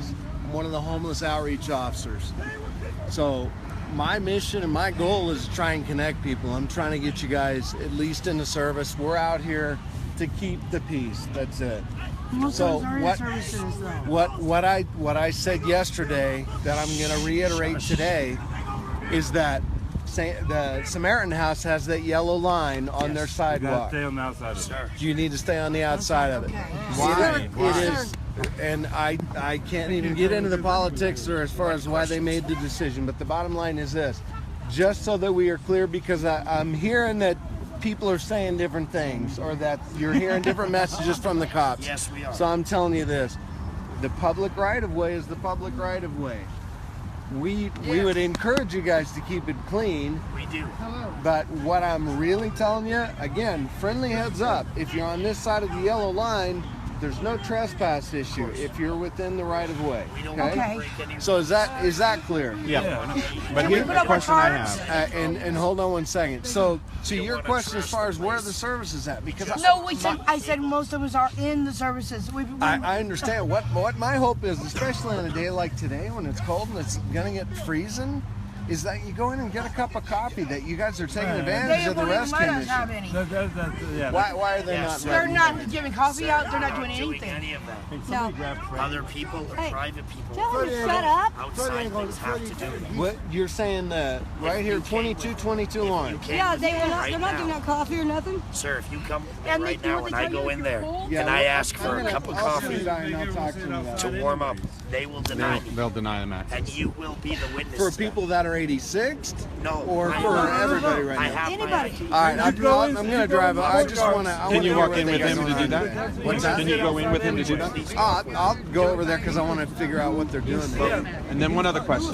I'm one of the homeless outreach officers. So my mission and my goal is to try and connect people. I'm trying to get you guys at least in the service. We're out here to keep the peace. That's it. So what I said yesterday that I'm going to reiterate today is that the Samaritan House has that yellow line on their sidewalk. Stay on the outside of it. You need to stay on the outside of it. Why? It is, and I can't even get into the politics or as far as why they made the decision, but the bottom line is this, just so that we are clear, because I'm hearing that people are saying different things, or that you're hearing different messages from the cops. Yes, we are. So I'm telling you this, the public right-of-way is the public right-of-way. We would encourage you guys to keep it clean. We do. But what I'm really telling you, again, friendly heads up, if you're on this side of the yellow line, there's no trespass issue if you're within the right of way. Okay. So is that clear? Yeah. But here's the question I have. And hold on one second. So to your question as far as where the services at, because I said most of us are in the services. I understand what my hope is, especially on a day like today when it's cold and it's gonna get freezing, is that you go in and get a cup of coffee, that you guys are taking advantage of the rescue mission. Why are they not? They're not giving coffee out. They're not doing anything. Any of that. No. Other people or private people. Tell them to shut up. Outside things have to do. What you're saying, right here, 2222 line. Yeah, they're not giving out coffee or nothing. Sir, if you come And right they do now what and they I tell go you in if there you're cold. and I ask for a cup of I'll coffee sit down and I'll talk to you about to it. warm up, they will deny me. They'll deny them access. And you will be the witness. For to people that are 86th? No. Or I for have- everybody right I now? have Anybody. my All right, I'm going to drive. I just want to. Can you walk in with him to do that? What's that? Can you go in with him to do that? I'll go over there because I want to figure out what they're doing there. And then one other question.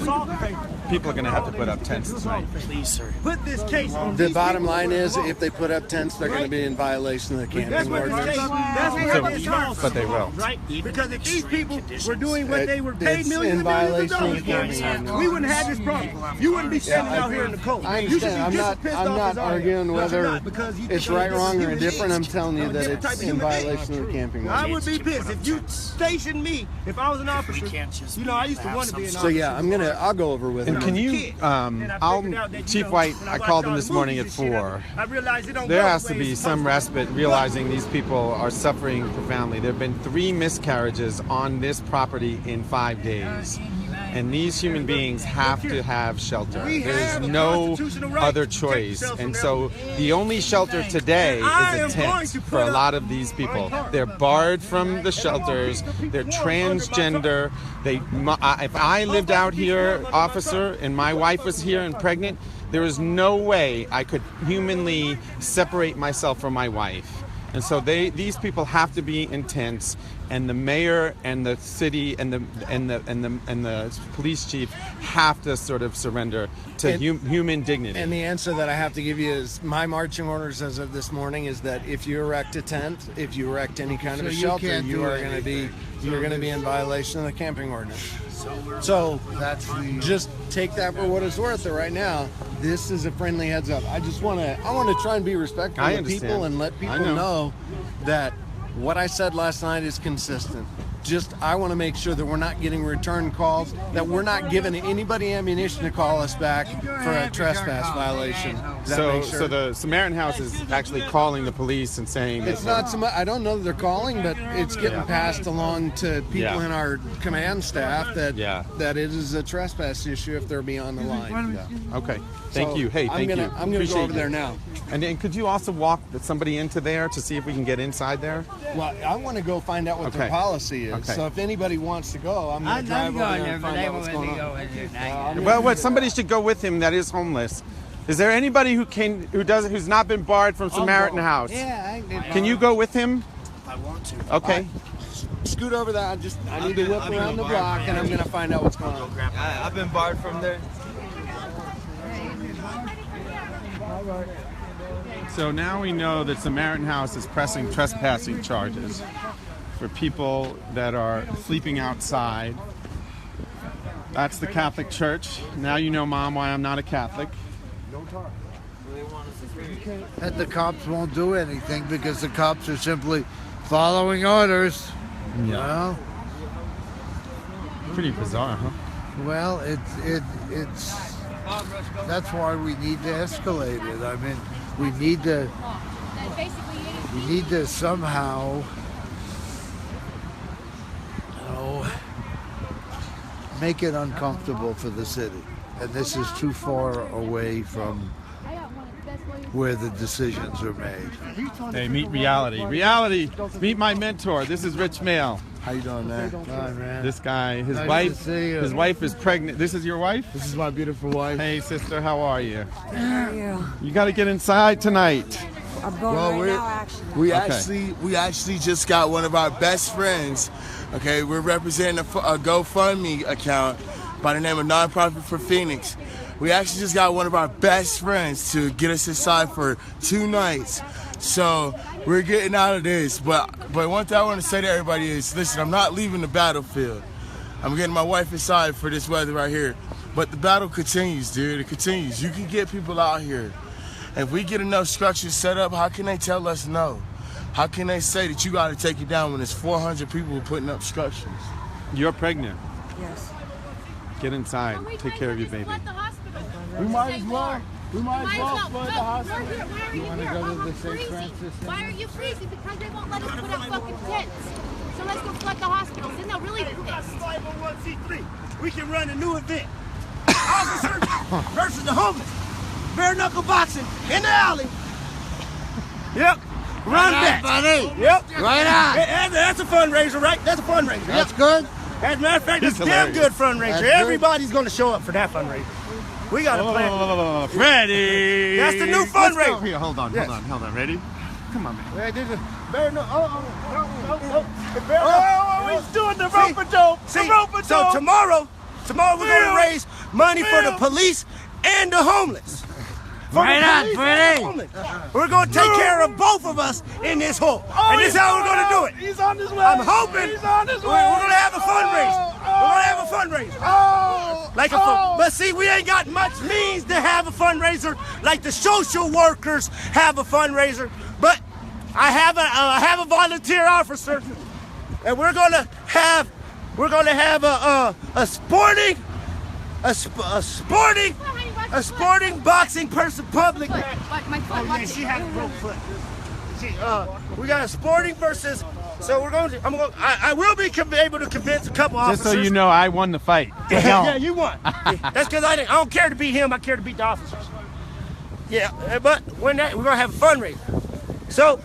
People are going to have to put up tents tonight. Please, sir. Put this case on. The bottom line is, if they put up tents, they're going to be in violation of the That's camping what this ordinance. case. That's what this law But they will. right? Even Because in if these extreme people conditions. were doing what they were paid It's millions in and millions of violation of the dollars camping for, ordinance. we wouldn't have this problem. You wouldn't be standing out here in the cold. I You should be understand. just as pissed I'm off not as I am. arguing No, you're whether not, because you it's think right, I'm wrong, or human indifferent. beings. I'm telling you I'm a that different type it's of in human being. violation of the camping I ordinance. would be pissed if you stationed me. If I was an officer, can't just you know, I used to want to be an So officer. yeah, I'll go over with And them. can you, Chief White, I called him this morning at 4. I realized it don't There go has the to way be it's some supposed to. respite, realizing these people are suffering profoundly. There have been 3 miscarriages on this property in 5 days. And these human beings have to have shelter. We There's have a no constitutional right other to protect choice. yourself And from so the only shelter today is I a am going tent to for a put lot up of these people. my car. They're barred from the shelters. They're transgender. If I lived out here, officer, and my wife was here and pregnant, there is no way I could humanly separate myself from my wife. And so these people have to be in tents, and the mayor and the city and the police chief have to sort of surrender to human dignity. And the answer that I have to give you is my marching orders as of this morning is that if you erect a tent, if you erect any kind of a shelter, you are going to be in violation of the camping ordinance. So just take that for what it's worth. Right now, this is a friendly heads up. I want to try and be respectful of people and let people know that what I said last night is consistent. I want to make sure that we're not getting return calls, that we're not giving anybody ammunition to call us back for a trespass violation. Does that make So sure? the Samaritan House is actually calling the police and saying It's not so much. I don't know that they're calling, but it's getting passed along to people in our command staff that it is a trespass issue if they're beyond the line. Okay. Thank So you. Hey, thank you. I'm going to go over there now. And then could you also walk somebody into there to see if we can get inside there? Well, I want to go find out what their policy is. Okay. So if anybody wants to go, I'm going to drive over there and find out what's going on. Well, somebody should go with him that is homeless. Is there anybody who's not been barred from Samaritan House? Yeah, Can you go with him? I want to. Okay. Scoot over there. I need to whip around the block, and I'm going to find out what's going on. I've been barred from there. So now we know that Samaritan House is pressing trespassing charges for people that are sleeping outside. That's the Catholic Church. Now you know, Mom, why I'm not a Catholic. That the cops won't do anything because the cops are simply following orders. Yeah. You know? Pretty bizarre, huh? Well, it's that's why we need to escalate it. I mean, we need to somehow, make it uncomfortable for the city. And this is too far away from where the decisions are made. Hey, meet reality. Reality, meet my mentor. This is Rich Mail. How you doing, man? Hi, man. This guy, his Nice wife, to see you. his wife is pregnant. This is your wife? This is my beautiful wife. Hey, sister, how are you? Yeah. You got to get inside tonight. I'm going Well, right now, actually. We actually just got one of our best friends. Okay, we're representing a GoFundMe account by the name of Nonprofit for Phoenix. We actually just got one of our best friends to get us inside for 2 nights. So we're getting out of this. But one thing I want to say to everybody is, listen, I'm not leaving the battlefield. I'm getting my wife inside for this weather right here. But the battle continues, dude. It continues. You can get people out here. If we get enough structures set up, how can they tell us no? How can they say that you got to take it down when there's 400 people putting up structures? You're pregnant. Yes. Get inside. Take care of your baby. We might as well. We might as well flood the hospital. You want to go to the St. Francis? Why are you freezing? Because they won't let us put up fucking tents. So let's go flood the hospitals. Then they'll really pissed. That's 501c3. We can run a new event. Officers versus the homeless. Bare knuckle boxing in the alley. Yep. Run that. Buddy. Yep. Right on. That's a fundraiser, right? That's a fundraiser. That's Yep. good. As a matter of fact, He's it's a damn hilarious. good fundraiser. That's good. Everybody's going to show up for that fundraiser. We got a plan. Oh, Freddie! That's the new Let's go. fundraiser. Here, hold on. Yes. Ready? Come on, man. Hey, this is bare knuckle. Oh, he's doing the rope-a-dope. See, so tomorrow we're going to raise money for the police and the homeless. Right on, Freddie. We're going to take care of both of us in this hole. And this is how we're going to do it. He's on his way. I'm hoping He's on his way. we're going to have a fundraiser. We're going to have a fundraiser. But see, we ain't got much means to have a fundraiser like the social workers have a fundraiser. But I have a volunteer officer, and we're going to have a sporting boxing person public. My foot. Oh yeah, she has a broke foot. We got a sporting versus. So we're going to. I will be able to convince a couple Just officers. so you know, I won the fight. Yeah, you won. That's because I don't care to beat him. I care to beat the officers. Yeah, but we're gonna have a fundraiser. So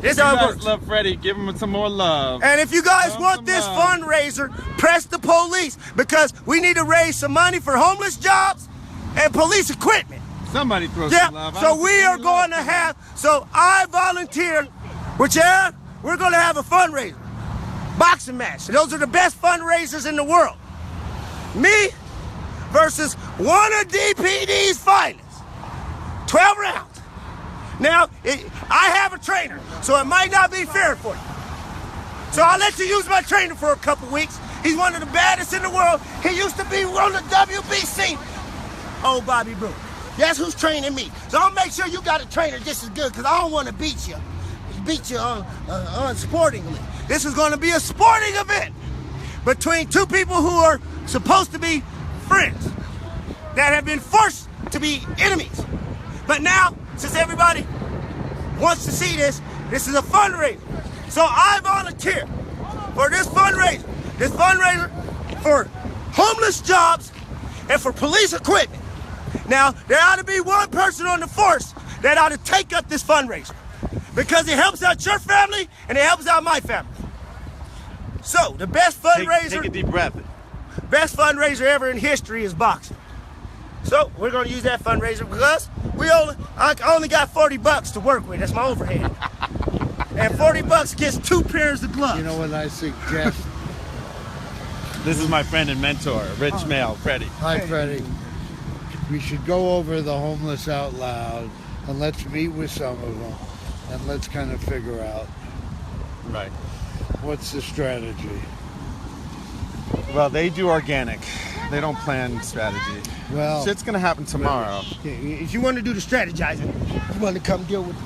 this is You how it guys works. love Freddie. Give him some more love. And if you guys Some want this love. fundraiser, press the police because we need to raise some money for homeless jobs and police equipment. Somebody throw Yeah, some love. I so don't we see are any going love. to have, so I volunteer, we're going to have a fundraiser, boxing match. Those are the best fundraisers in the world. Me versus one of DPD's finest. 12 rounds. Now, I have a trainer, so it might not be fair for you. So I'll let you use my trainer for a couple weeks. He's one of the baddest in the world. He used to be on the WBC. Oh, Bobby Brook. That's who's training me. So I'll make sure you got a trainer just as good because I don't want to beat you unsportingly. This is going to be a sporting event between two people who are supposed to be friends that have been forced to be enemies. But now, since everybody wants to see this, this is a fundraiser. So I volunteer for this fundraiser for homeless jobs and for police equipment. Now, there ought to be one person on the force that ought to take up this fundraiser because it helps out your family and it helps out my family. So, the best fundraiser, Take a deep breath. best fundraiser ever in history is boxing. So, we're going to use that fundraiser because I only got $40 to work with. That's my overhead. And $40 gets 2 pairs of gloves. You know what I suggest? This is my friend and mentor, Rich Mail, Freddie. Hi, Freddie. We should go over the homeless out loud and let's meet with some of them and let's kind of figure out Right. what's the strategy. Well, they do organic. They don't plan strategy. Well, Shit's gonna happen tomorrow. If you want to do the strategizing, you want to come deal with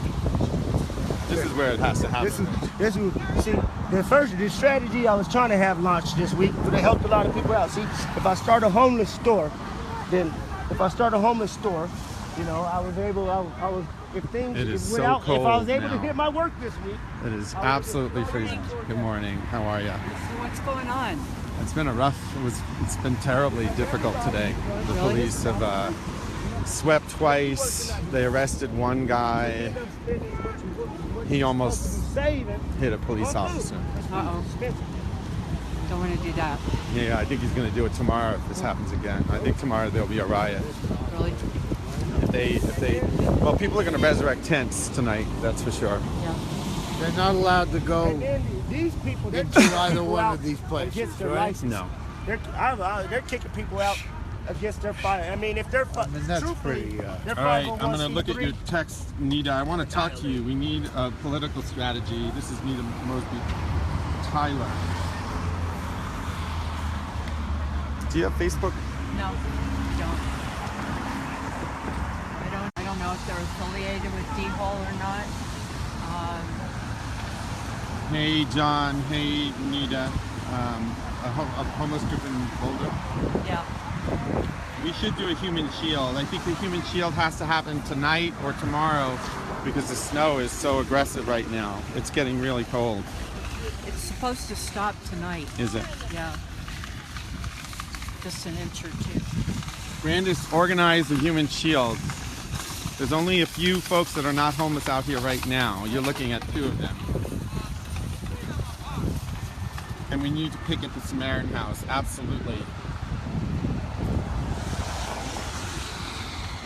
This is where it has to happen. this is See, the strategy I was trying to have launched this week would have helped a lot of people out. See, if I start a homeless store, you know, I was able, I was, if things It is went so out, if I was cold able to now. hit my work this week. It is absolutely freezing. Good morning. How are you? What's going on? It's been it's been terribly difficult today. The police have swept twice. They arrested one guy. He almost hit a police officer. Uh-oh. Don't want to do that. Yeah, I think he's going to do it tomorrow if this happens again. I think tomorrow there'll be a riot. Really? Well, people are going to resurrect tents tonight, that's for sure. Yeah. They're not allowed to go And then these people, they're into kicking either people one out of these places, against their right? license. No. They're kicking people out against their fire. I mean, if they're that's truthfully, pretty, they're All right, I'm going to look at 501c3. your text, Nita. I want to talk to you. We need a political strategy. This is Nita Mosby. Tyler. Do you have Facebook? No, I don't. I don't know if they're affiliated with D-Hall or not. Hey, John. Hey, Nita. A homeless group in Boulder. Yeah. We should do a human shield. I think the human shield has to happen tonight or tomorrow because the snow is so aggressive right now. It's getting really cold. It's supposed to stop tonight. Is it? Yeah. Just an inch or two. Brandis organized the human shield. There's only a few folks that are not homeless out here right now. You're looking at 2 of them. And we need to picket the Samaritan House, absolutely.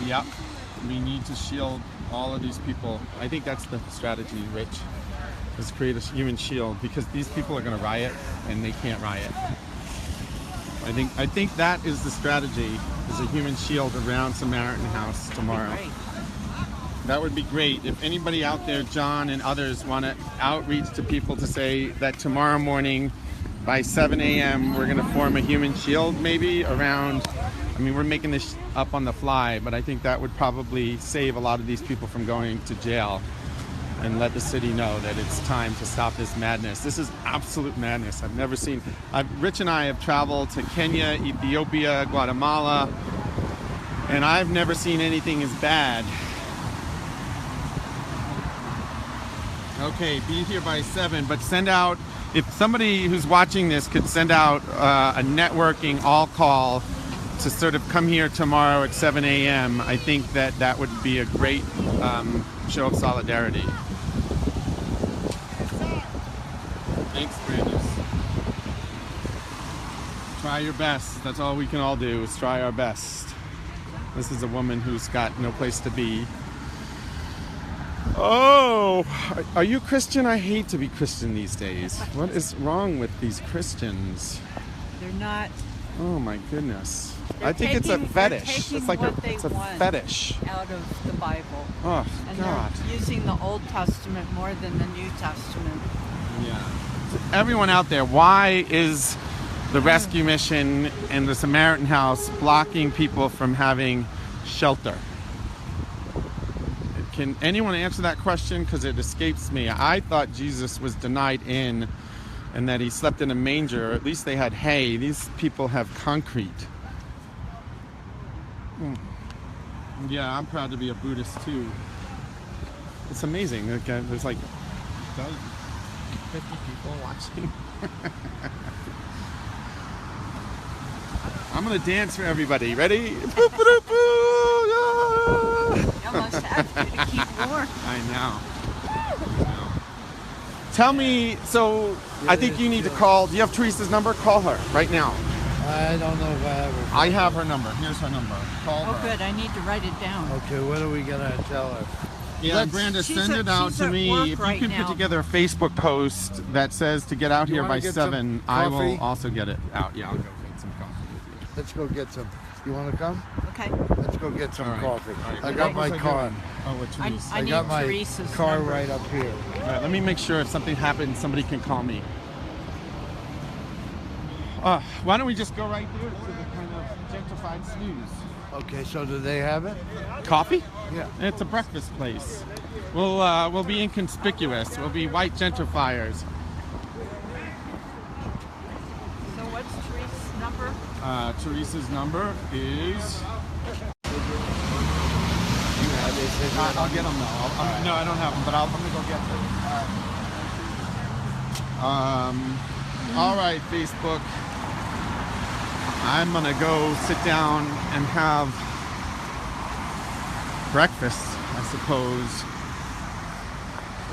Yep, we need to shield all of these people. I think that's the strategy, Rich, is create a human shield because these people are gonna riot and they can't riot. I think that is the strategy, is a human shield around Samaritan House tomorrow. Great. That would be great. If anybody out there, John and others, want to outreach to people to say that tomorrow morning by 7 a.m. we're going to form a human shield maybe around, I mean, we're making this up on the fly, but I think that would probably save a lot of these people from going to jail and let the city know that it's time to stop this madness. This is absolute madness. I've never seen, Rich and I have traveled to Kenya, Ethiopia, Guatemala, and I've never seen anything as bad. Okay, be here by 7, but send out, if somebody who's watching this could send out a networking all-call to sort of come here tomorrow at 7 a.m., I think that would be a great show of solidarity. Thanks, Brandis. Try your best. That's all we can all do, is try our best. This is a woman who's got no place to be. Oh, are you Christian? I hate to be Christian these days. What is wrong with these Christians? They're not. Oh my goodness. They're I think it's a taking- fetish. they're taking It's like what they it's a want fetish. out of the Bible. Oh And God. they're using the Old Testament more than the New Testament. Yeah. Everyone out there, why is the rescue mission and the Samaritan House blocking people from having shelter? Can anyone answer that question? Because it escapes me. I thought Jesus was denied in and that he slept in a manger. Or at least they had hay. These people have concrete. Yeah, I'm proud to be a Buddhist too. It's amazing. Like, there's like 50 people watching. I'm gonna dance for everybody. Ready? Boo, boo, boo, boo, yeah. I must have you to keep warm. I know. Tell me, so I think you need to call. Do you have Teresa's number? Call her right now. I don't know if I have her. I have her number. Here's her number. Call Oh, her. good. I need to write it down. Okay, what are we gonna tell her? Yeah, Brenda, She's send at- it out she's to at me. work If you right could now. put together a Facebook post that says to get out You here wanna by get some 7, I will coffee? also get it out. Yeah, I'll go get some coffee with you. Let's go get some. You want to come? Okay. Let's go get some All right. coffee. All right. I got my What was I car. doing? Oh, with Teresa. I I need got my Teresa's car number. right up here. All right, let me make sure if something happens, somebody can call me. Why don't we just go right there to the kind of gentrified snooze? Okay, so do they have it? Coffee? Yeah. It's a breakfast place. We'll be inconspicuous. We'll be white gentrifiers. Teresa's number is. I'll get them though. No, I don't have them, but I'm gonna go get them. All right, Facebook. I'm gonna go sit down and have breakfast, I suppose.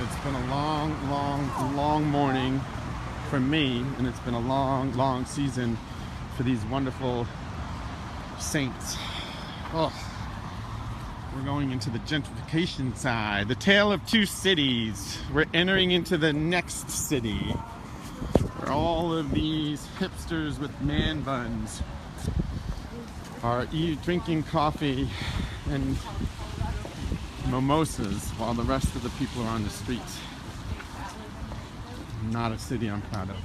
It's been a long morning for me, and it's been a long season for these wonderful saints. Oh, we're going into the gentrification side, the tale of two cities. We're entering into the next city, where all of these hipsters with man buns are drinking coffee and mimosas while the rest of the people are on the streets. Not a city I'm proud of.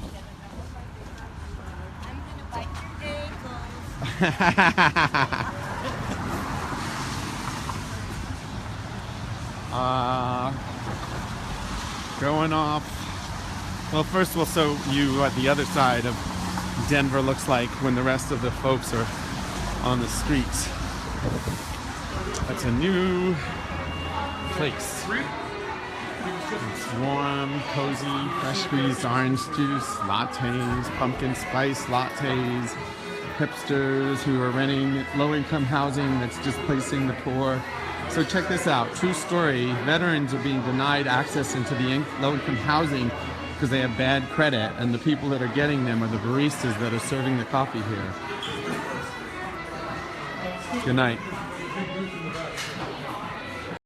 Going off. Well, first we'll show you what the other side of Denver looks like when the rest of the folks are on the streets. That's a new place. It's warm, cozy, fresh squeezed orange juice, lattes, pumpkin spice lattes, hipsters who are renting low-income housing that's displacing the poor. So check this out, true story, veterans are being denied access into the low-income housing because they have bad credit, and the people that are getting them are the baristas that are serving the coffee here. Good night.